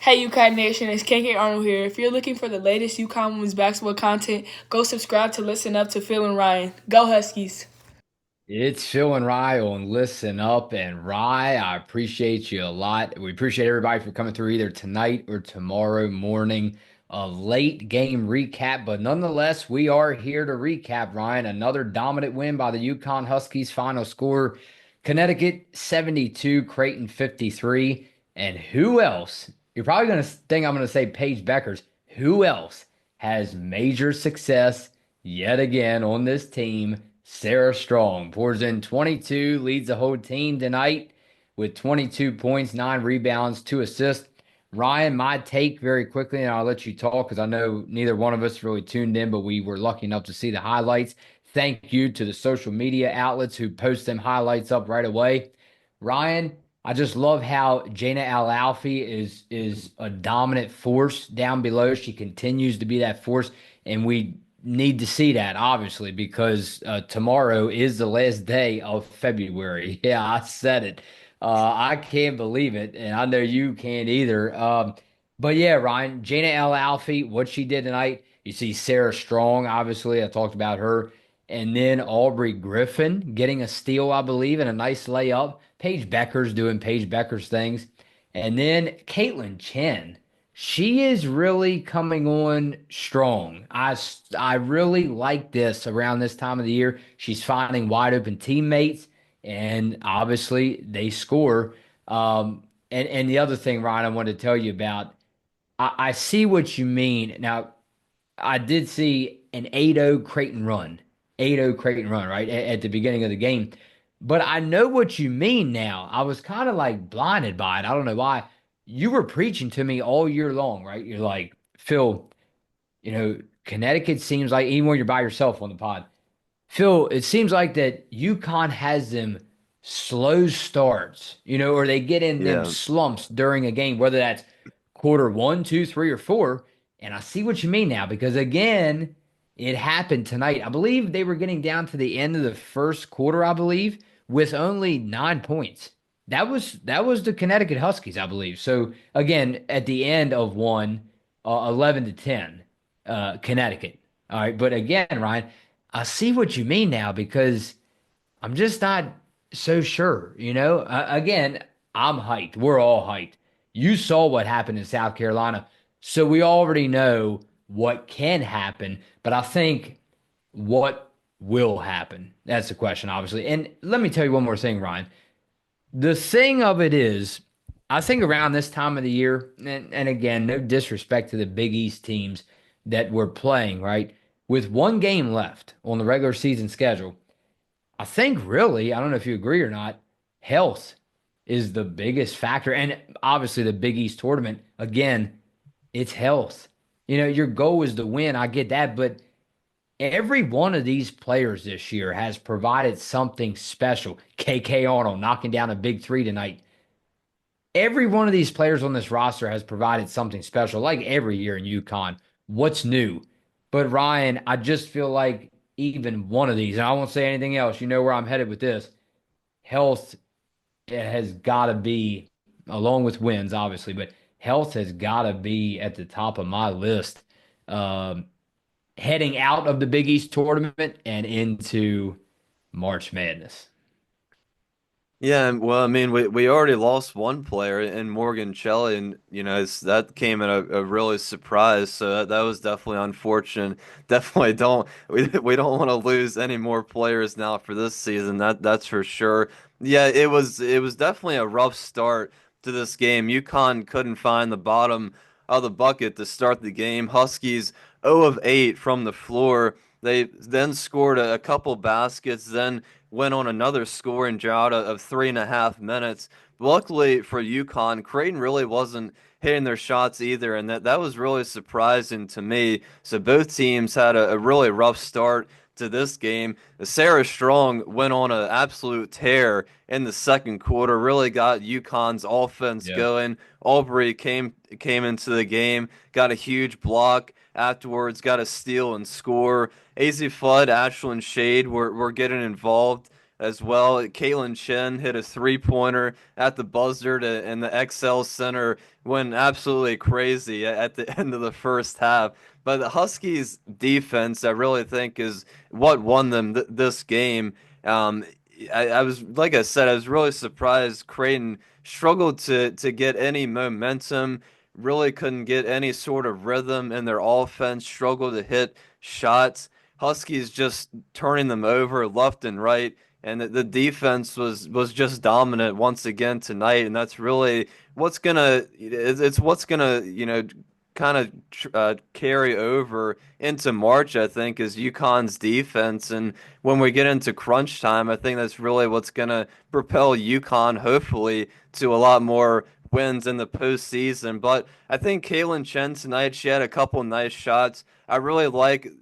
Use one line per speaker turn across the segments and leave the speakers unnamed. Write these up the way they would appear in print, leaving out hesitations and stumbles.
Hey UConn Nation, it's KK Arnold here. If you're looking for the latest UConn women's basketball content, go subscribe to Listen Up to Phil and Ryan. Go Huskies!
It's Phil and Rye on Listen Up. And Rye, I appreciate you a lot. We appreciate everybody for coming through either tonight or tomorrow morning. A late game recap, but nonetheless, we are here to recap, Ryan. Another dominant win by the UConn Huskies. Final score Connecticut 72, Creighton 53. And who else? You're probably going to think I'm going to say Paige Bueckers. Who else has major success yet again on this team? Sarah Strong pours in 22, leads the whole team tonight with 22 points, 9 rebounds, 2 assists. Ryan, my take very quickly, and I'll let you talk because I know neither one of us really tuned in, but we were lucky enough to see the highlights. Thank you to the social media outlets who post them highlights up right away. Ryan, I just love how Jaina Al-Alfi is a dominant force down below. She continues to be that force, and we need to see that obviously because tomorrow is the last day of February. Yeah, I said it. I can't believe it, and I know you can't either. But yeah, Ryan, Jaina Al-Alfi, what she did tonight. You see Sarah Strong, obviously. I talked about her. And then Aubrey Griffin getting a steal, I believe, and a nice layup. Paige Bueckers doing Paige Bueckers things. And then Kaitlyn Chen. She is really coming on strong. I really like this around this time of the year. She's finding wide open teammates, and obviously they score. And the other thing, Ryan, I wanted to tell you about, I see what you mean. Now, I did see an 8-0 Creighton run, 8-0 Creighton run, right, at the beginning of the game. But I know what you mean now. I was kind of like blinded by it. I don't know why. You were preaching to me all year long, right? You're like, Phil, Connecticut seems like, even when you're by yourself on the pod, Phil, it seems like that UConn has them slow starts, or they get in them
Yeah,
slumps during a game, whether that's quarter one, two, three, or four. And I see what you mean now because again, it happened tonight. I believe they were getting down to the end of the first quarter, I believe, with only 9 points. That was the Connecticut Huskies, I believe. So again, at the end of one, 11-10, Connecticut. All right, but again, Ryan, I see what you mean now because I'm just not so sure. Again, I'm hyped. We're all hyped. You saw what happened in South Carolina, so we already know what can happen. But I think what will happen. That's the question, obviously. And let me tell you one more thing, Ryan. The thing of it is, I think around this time of the year, and again, no disrespect to the Big East teams that we're playing, right? With one game left on the regular season schedule, I think really, I don't know if you agree or not, health is the biggest factor. And obviously, the Big East tournament, again, it's health. Your goal is to win. I get that. But every one of these players this year has provided something special. KK Arnold knocking down a big three tonight. Every one of these players on this roster has provided something special, like every year in UConn. What's new? But Ryan, I just feel like even one of these, and I won't say anything else, you know where I'm headed with this. Health has got to be, along with wins, obviously, but health has got to be at the top of my list. Um, Heading out of the Big East tournament and into March Madness.
yeah. Well, I mean, we already lost one player in Morgan Shelley, and that came at a really surprise. So that was definitely unfortunate. Definitely don't we don't want to lose any more players now for this season. That's for sure. Yeah, it was definitely a rough start to this game. UConn couldn't find the bottom of the bucket to start the game. Huskies 0 of 8 from the floor. They then scored a couple baskets, then went on another scoring drought of 3.5 minutes. Luckily for UConn, Creighton really wasn't hitting their shots either, and that was really surprising to me. So both teams had a really rough start to this game. Sarah Strong went on an absolute tear in the second quarter, really got UConn's offense
Yeah.
going. Aubrey came into the game, got a huge block afterwards, got a steal and score. AZ Flood, Ashlyn Shade were getting involved as well. Kaitlyn Chen hit a three-pointer at the buzzer and the XL Center went absolutely crazy at the end of the first half. But the Huskies' defense, I really think, is what won them this game. Um, I was, like I said, I was really surprised Creighton struggled to get any momentum, really couldn't get any sort of rhythm in their offense, struggled to hit shots. Huskies just turning them over left and right, and the defense was just dominant once again tonight, and that's really it's what's gonna kind of carry over into March, I think, is UConn's defense. And when we get into crunch time, I think that's really what's going to propel UConn, hopefully, to a lot more wins in the postseason. But I think Kaitlyn Chen tonight, she had a couple nice shots. I really like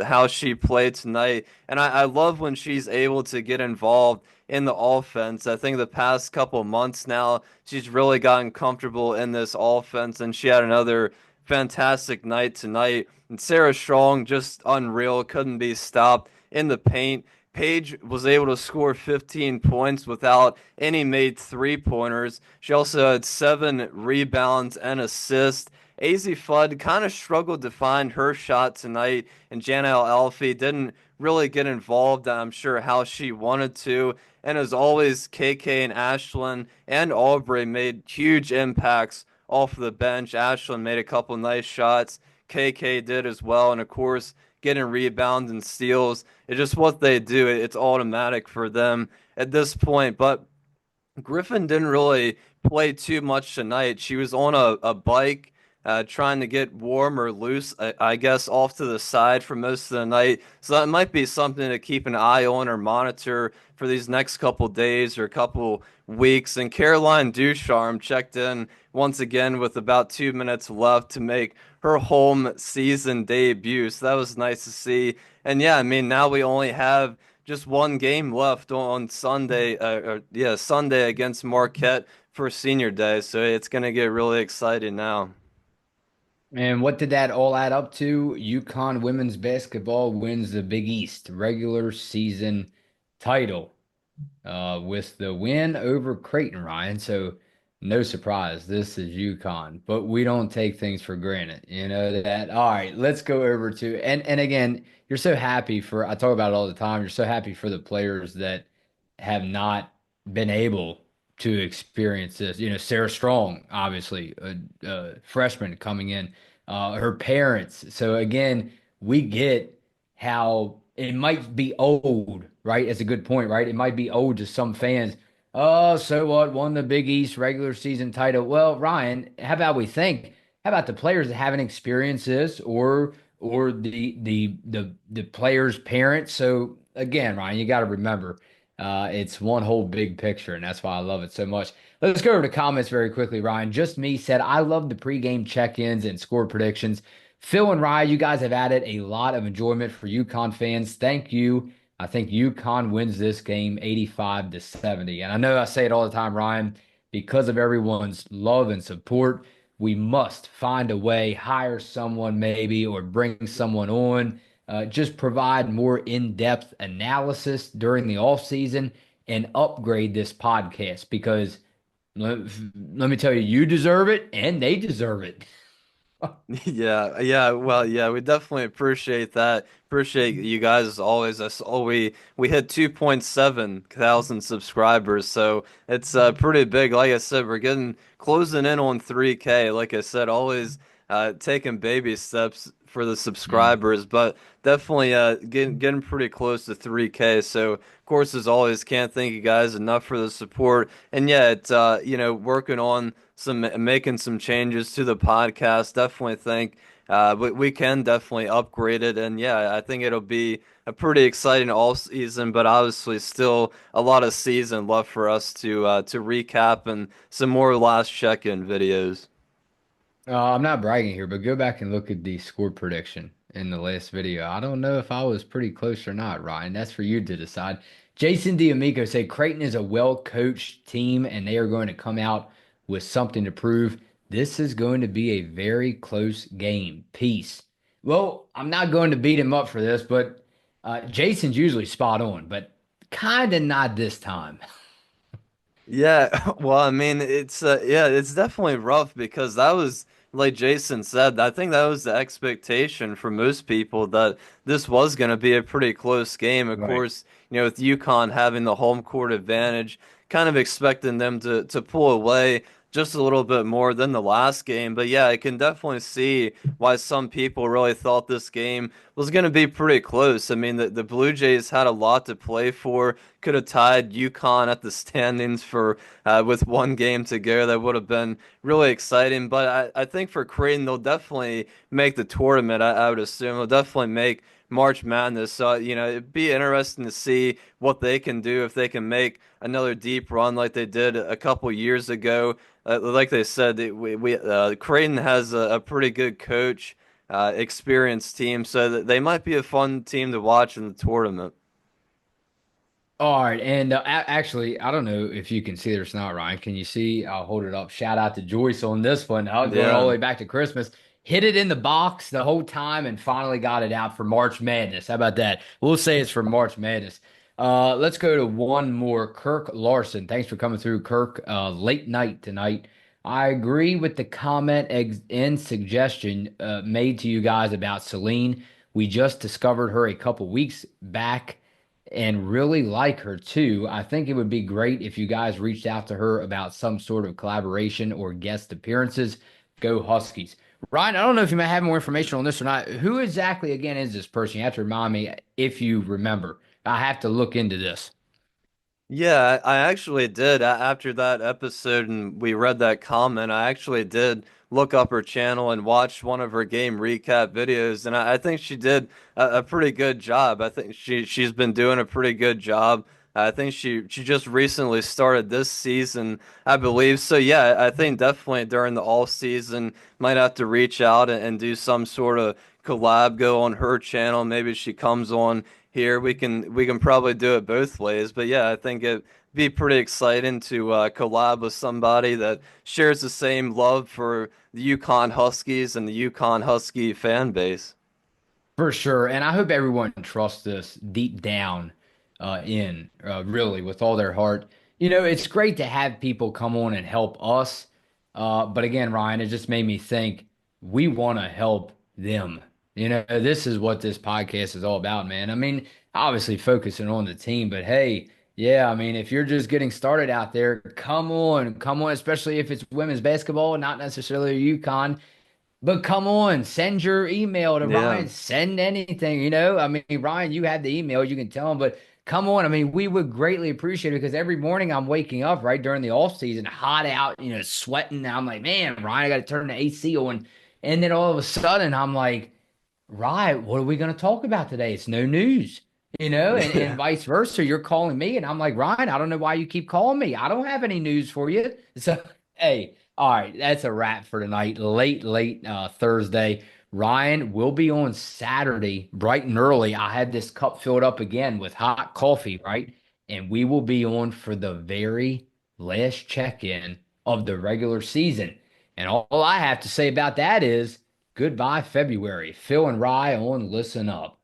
how she played tonight. And I love when she's able to get involved in the offense. I think the past couple months now, she's really gotten comfortable in this offense, and she had another fantastic night tonight. And Sarah Strong, just unreal, couldn't be stopped in the paint. Paige was able to score 15 points without any made three-pointers. She also had 7 rebounds and assists. AZ Fudd kind of struggled to find her shot tonight, and Janelle Alfie didn't really get involved, I'm sure, how she wanted to. And as always, KK and Ashlyn and Aubrey made huge impacts off the bench. Ashlyn made a couple nice shots. KK did as well. And of course, getting rebounds and steals is just what they do. It's automatic for them at this point. But Griffin didn't really play too much tonight. She was on a bike, trying to get warm or loose, I guess, off to the side for most of the night. So that might be something to keep an eye on or monitor for these next couple days or couple weeks. And Caroline Ducharme checked in once again with about 2 minutes left to make her home season debut. So that was nice to see. And yeah, I mean, now we only have just one game left on Sunday, Sunday against Marquette for Senior Day. So it's going to get really exciting now.
And what did that all add up to? UConn women's basketball wins the Big East regular season title with the win over Creighton, Ryan. So no surprise, this is UConn, but we don't take things for granted. You know that. All right, let's go over to and again, you're so happy for. I talk about it all the time. You're so happy for the players that have not been able to experience this. You know, Sarah Strong, obviously, a freshman coming in, her parents. So again, we get how it might be old, right? It's a good point, right? It might be old to some fans. Oh, so what? Won the Big East regular season title. Well, Ryan, how about we think? How about the players that haven't experienced this, or the players' parents? So again, Ryan, you got to remember, it's one whole big picture, and that's why I love it so much. Let's go over to comments very quickly. Ryan, just me said, I love the pregame check-ins and score predictions. Phil and Ryan, you guys have added a lot of enjoyment for UConn fans. Thank you. I think UConn wins this game 85-70. And I know I say it all the time, Ryan, because of everyone's love and support, we must find a way, hire someone maybe, or bring someone on, just provide more in-depth analysis during the offseason and upgrade this podcast because let me tell you, you deserve it and they deserve it.
Yeah, yeah, well, yeah, we definitely appreciate that. Appreciate you guys as always. We hit 2.7 thousand subscribers, so it's pretty big. Like I said, we're getting closing in on 3K. Like I said, always taking baby steps for the
Mm.
subscribers, but definitely getting pretty close to 3K. So of course, as always, can't thank you guys enough for the support. And yeah, it's working on some making some changes to the podcast. Definitely think we can definitely upgrade it, and yeah, I think it'll be a pretty exciting all season. But obviously, still a lot of season left for us to recap and some more last check-in videos.
I'm not bragging here, but go back and look at the score prediction in the last video. I don't know if I was pretty close or not, Ryan. That's for you to decide. Jason D'Amico said Creighton is a well-coached team, and they are going to come out with something to prove. This is going to be a very close game. Peace. Well, I'm not going to beat him up for this, but Jason's usually spot on. But kind of not this time.
Yeah, well, I mean, it's definitely rough because that was like Jason said. I think that was the expectation for most people that this was going to be a pretty close game. Of
Right.
course, with UConn having the home court advantage, kind of expecting them to pull away just a little bit more than the last game. But yeah, I can definitely see why some people really thought this game was going to be pretty close. I mean, the Blue Jays had a lot to play for. Could have tied UConn at the standings for with one game to go. That would have been really exciting. But I think for Creighton, they'll definitely make the tournament. I would assume they'll definitely make March Madness. So it'd be interesting to see what they can do if they can make another deep run like they did a couple years ago. Like they said, Creighton has a pretty good coach, experienced team, so that they might be a fun team to watch in the tournament.
All right, and actually, I don't know if you can see this or not, Ryan. Can you see? I'll hold it up. Shout out to Joyce on this one. Going all the
Yeah.
way back to Christmas. Hit it in the box the whole time and finally got it out for March Madness. How about that? We'll say it's for March Madness. Let's go to one more. Kirk Larson. Thanks for coming through, Kirk. Late night tonight. I agree with the comment and suggestion made to you guys about Celine. We just discovered her a couple weeks back and really like her too. I think it would be great if you guys reached out to her about some sort of collaboration or guest appearances. Go Huskies. Ryan, I don't know if you might have more information on this or not. Who exactly, again, is this person? You have to remind me if you remember. I have to look into this.
Yeah, I actually did. After that episode and we read that comment, I actually did look up her channel and watch one of her game recap videos, and I think she did a pretty good job. I think she's been doing a pretty good job. I think she just recently started this season, I believe. So yeah, I think definitely during the all season might have to reach out and do some sort of collab, go on her channel. Maybe she comes on here. We can probably do it both ways. But yeah, I think it'd be pretty exciting to collab with somebody that shares the same love for the UConn Huskies and the UConn Husky fan base.
For sure. And I hope everyone trusts this deep down really with all their heart. It's great to have people come on and help us. But again, Ryan, it just made me think we want to help them. This is what this podcast is all about, man. I mean, obviously focusing on the team, but hey, yeah, I mean, if you're just getting started out there, come on, especially if it's women's basketball, not necessarily UConn. But come on, send your email to
Yeah.
Ryan. Send anything, I mean, Ryan, you have the email, you can tell him, but come on. I mean, we would greatly appreciate it because every morning I'm waking up right during the off season, hot out, sweating. I'm like, man, Ryan, I got to turn the AC on. And then all of a sudden I'm like, right, what are we going to talk about today? It's no news, and
Yeah.
vice versa. You're calling me, and I'm like, Ryan, I don't know why you keep calling me. I don't have any news for you. So, hey, all right, that's a wrap for tonight. Late Thursday. Ryan will be on Saturday, bright and early. I had this cup filled up again with hot coffee, right? And we will be on for the very last check in of the regular season. And all I have to say about that is, goodbye, February. Phil and Rye on Listen Up.